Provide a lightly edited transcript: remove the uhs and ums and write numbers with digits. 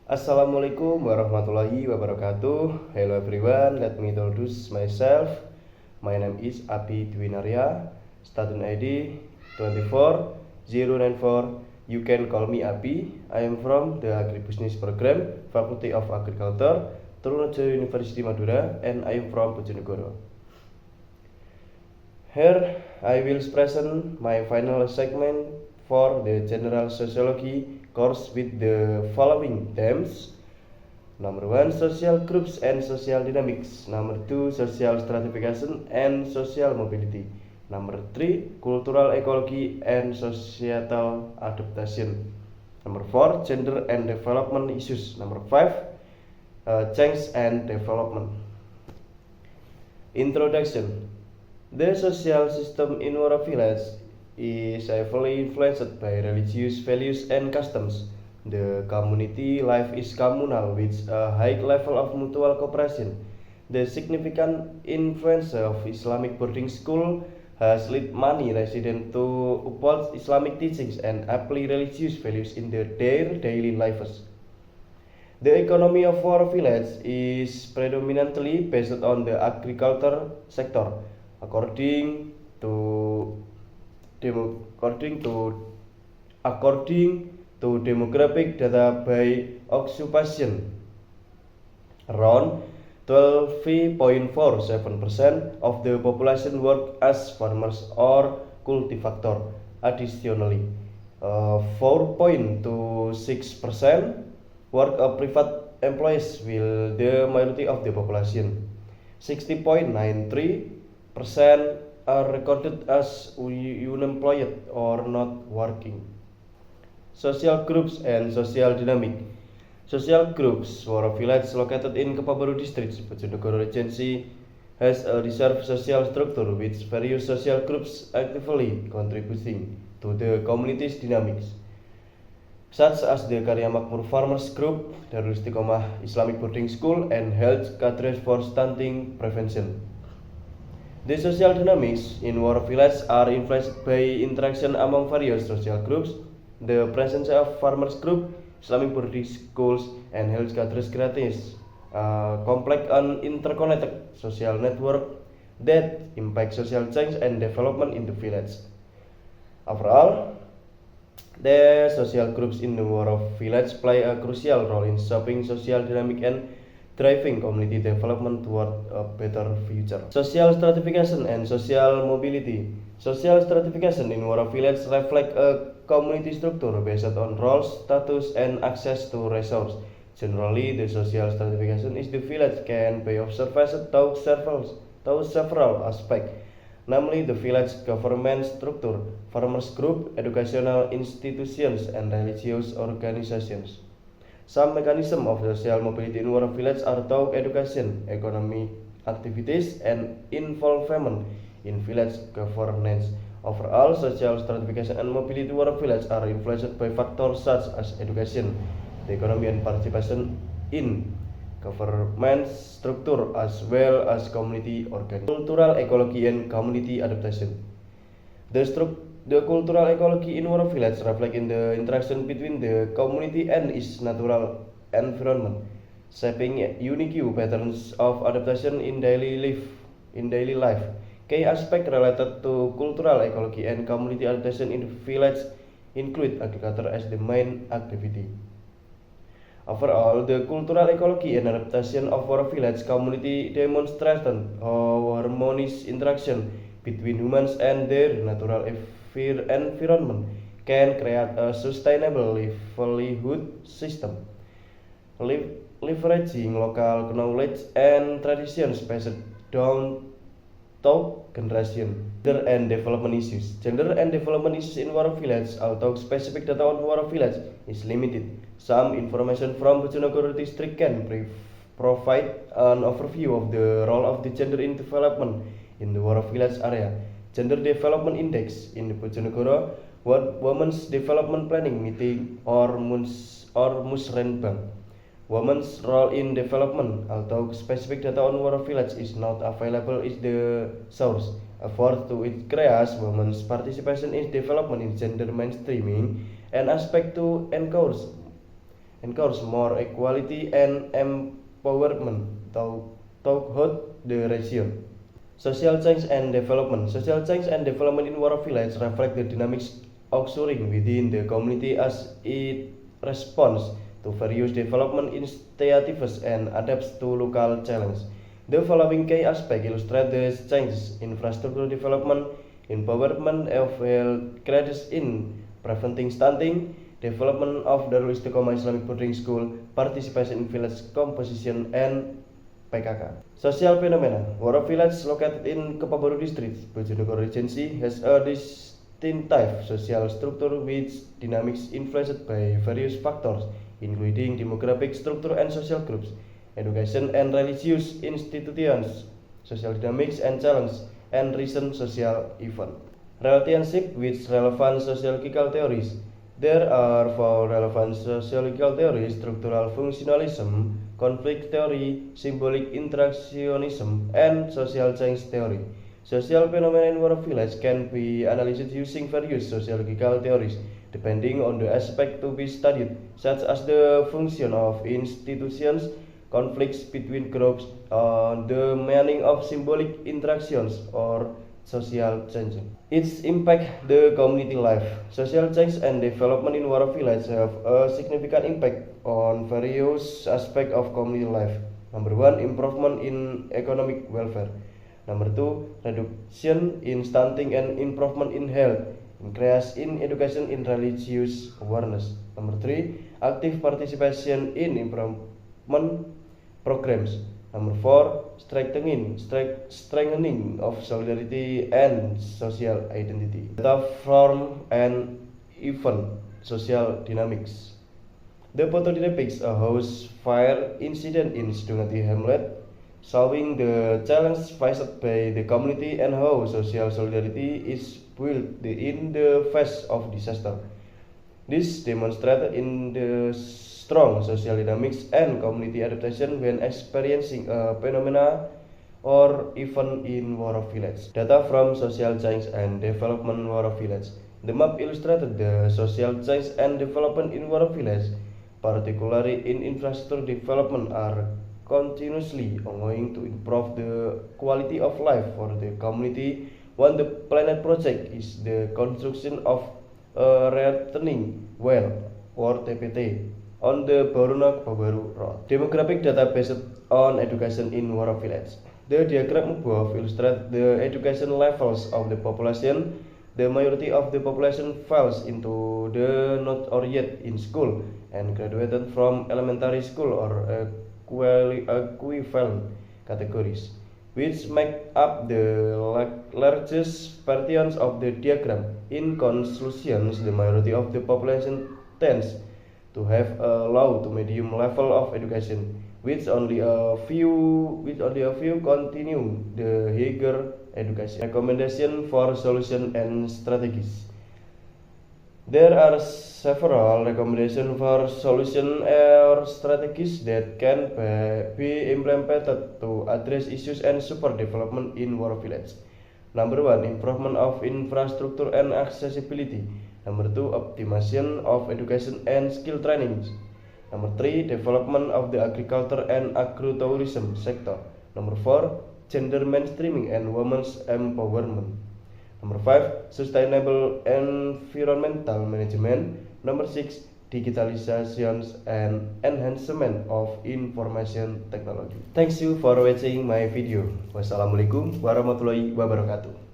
Assalamualaikum warahmatullahi wabarakatuh. Hello everyone, let me introduce myself. My name is Api Dwinarya, student ID 24094. You can call me Api. I am from the Agribusiness Program, Faculty of Agriculture, Trunojoyo University Madura, and I am from Bojonegoro. Here I will present my final segment for the General Sociology course with the following themes. Number 1, social groups and social dynamics. Number 2, social stratification and social mobility. Number 3, cultural ecology and societal adaptation. Number 4, gender and development issues. Number 5, change and development. Introduction. The social system in our village is heavily influenced by religious values and customs. The community life is communal with a high level of mutual cooperation. The significant influence of Islamic boarding school has led many residents to uphold Islamic teachings and apply religious values in their daily lives. The economy of our village is predominantly based on the agriculture sector. According to demographic data by occupation, around 12.47% of the population work as farmers or cultivator. Additionally, 4.26% work private employees, while the majority of the population, 60.93%, are recorded as unemployed or not working. Social groups and social dynamic. Social groups were a village located in Kepabaru district, Bojonegoro Regency, has a reserved social structure with various social groups actively contributing to the community's dynamics, such as the Karya Makmur Farmers Group, Darul Istiqomah Islamic Boarding School, and Health Cadres for Stunting Prevention. The social dynamics in our village are influenced by interaction among various social groups. The presence of farmers group, Islamic boarding schools, and health cadres creates a complex and interconnected social network that impact social change and development in the village. Overall, the social groups in our village play a crucial role in shaping social dynamic and driving community development toward a better future. Social stratification and social mobility. Social stratification in our village reflect a community structure based on roles, status, and access to resources. Generally, the social stratification is the village can be observed through several aspects, namely the village government structure, farmers group, educational institutions, and religious organizations. Some mechanisms of social mobility in our village are through education, economic activities, and involvement in village governance. Overall, social stratification and mobility in our village are influenced by factors such as education, the economy, and participation in government structure as well as community organization. Cultural ecology and community adaptation. The cultural ecology in our village reflects in the interaction between the community and its natural environment, shaping unique patterns of adaptation in daily life. Key aspects related to cultural ecology and community adaptation in the village include agriculture as the main activity. Overall, the cultural ecology and adaptation of our village community demonstrates harmonious interaction between humans and their natural environment can create a sustainable livelihood system, leveraging local knowledge and traditions passed down through generation. Gender and development issues. Gender and development issues in our village, although specific data on our village is limited. Some information from Bojonegoro district can provide an overview of the role of the gender in development in the our village area. Gender Development Index in the Bojonegoro Women's Development Planning Meeting or Musrenbang. Women's role in development, although specific data on our village is not available, is the source. Effort to increase women's participation in development in gender mainstreaming, an aspect to encourage encourage more equality and empowerment throughout the region. Social change and development. Social change and development in Waro Village reflect the dynamics occurring within the community as it responds to various development initiatives and adapts to local challenges. The following key aspects illustrate the changes: infrastructure development, empowerment of health credits in preventing stunting, development of Darul Istiqomah Islamic Boarding School, participation in village composition, and PKK. Social phenomena. Waro Village, located in Kepabaru District, Bojonegoro Regency, has a distinctive social structure which dynamics influenced by various factors, including demographic structure and social groups, education and religious institutions, social dynamics and challenges, and recent social events. Relationship with relevant sociological theories. There are four relevant sociological theories: structural functionalism, conflict theory, symbolic interactionism, and social change theory. Social phenomena in Waro Village can be analyzed using various sociological theories, depending on the aspect to be studied, such as the function of institutions, conflicts between groups, the meaning of symbolic interactions, or social change. Its impact the community life. Social change and development in Waro Village have a significant impact on various aspects of community life. Number 1, improvement in economic welfare. Number 2, reduction in stunting and improvement in health, increase in education in religious awareness. Number 3, active participation in improvement programs. Number 4, strengthening of solidarity and social identity. Data from and even social dynamics. The photo depicts a house fire incident in Sidungati Hamlet, showing the challenge faced by the community and how social solidarity is built in the face of disaster. This demonstrated in the strong social dynamics and community adaptation when experiencing a phenomena or even in Waro Village. Data from Social Change and Development Waro Village. The map illustrated the social change and development in Waro Village, particularly in infrastructure development, are continuously ongoing to improve the quality of life for the community. One, the Planet Project is the construction of a returning well, or TPT, on the Boruna-Kepabaru Road. Demographic data based on education in Waro Village. The diagram above illustrates the education levels of the population. The majority of the population falls into the not or yet in school and graduated from elementary school or equivalent categories, which make up the largest portions of the diagram. In conclusion, the majority of the population tends to have a low to medium level of education, which only a few continue the higher education. Recommendation for solution and strategies. There are several recommendations for solution or strategies that can be implemented to address issues and support development in Waro Village. Number 1, improvement of infrastructure and accessibility. Number 2, optimization of education and skill training. Number 3, development of the agriculture and agrotourism sector. Number 4, gender mainstreaming and women's empowerment. Number 5, sustainable environmental management. Number 6, digitalization and enhancement of information technology. Thanks you for watching my video. Wassalamualaikum warahmatullahi wabarakatuh.